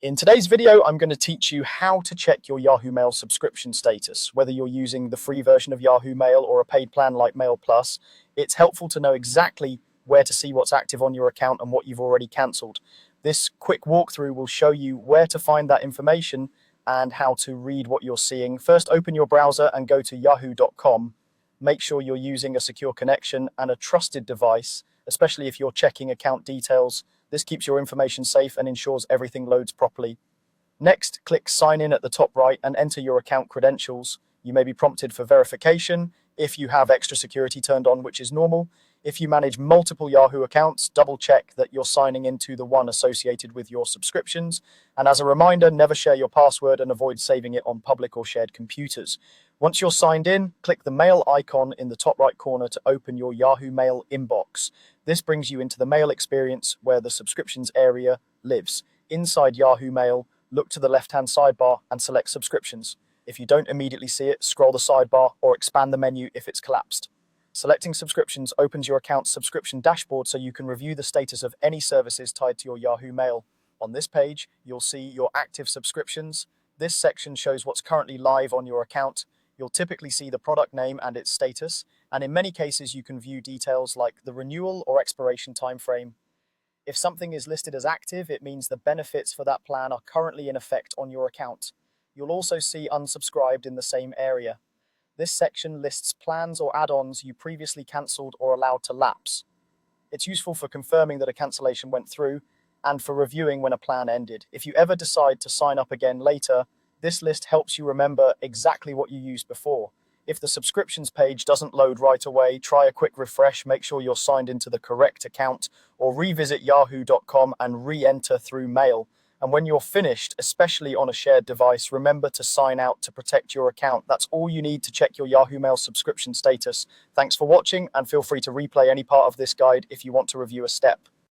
In today's video, I'm going to teach you how to check your Yahoo Mail subscription status. Whether you're using the free version of Yahoo Mail or a paid plan like Mail Plus, it's helpful to know exactly where to see what's active on your account and what you've already cancelled. This quick walkthrough will show you where to find that information and how to read what you're seeing. First, open your browser and go to yahoo.com. Make sure you're using a secure connection and a trusted device, especially if you're checking account details. This keeps your information safe and ensures everything loads properly. Next, click Sign In at the top right and enter your account credentials. You may be prompted for verification if you have extra security turned on, which is normal. If you manage multiple Yahoo accounts, double check that you're signing into the one associated with your subscriptions. And as a reminder, never share your password and avoid saving it on public or shared computers. Once you're signed in, click the mail icon in the top right corner to open your Yahoo Mail inbox. This brings you into the mail experience where the subscriptions area lives. Inside Yahoo Mail, look to the left-hand sidebar and select subscriptions. If you don't immediately see it, scroll the sidebar or expand the menu if it's collapsed. Selecting subscriptions opens your account's subscription dashboard so you can review the status of any services tied to your Yahoo Mail. On this page, you'll see your active subscriptions. This section shows what's currently live on your account. You'll typically see the product name and its status, and in many cases you can view details like the renewal or expiration timeframe. If something is listed as active, it means the benefits for that plan are currently in effect on your account. You'll also see unsubscribed in the same area. This section lists plans or add-ons you previously cancelled or allowed to lapse. It's useful for confirming that a cancellation went through and for reviewing when a plan ended. If you ever decide to sign up again later, this list helps you remember exactly what you used before. If the subscriptions page doesn't load right away, try a quick refresh, make sure you're signed into the correct account, or revisit yahoo.com and re-enter through mail. And when you're finished, especially on a shared device, remember to sign out to protect your account. That's all you need to check your Yahoo Mail subscription status. Thanks for watching, and feel free to replay any part of this guide if you want to review a step.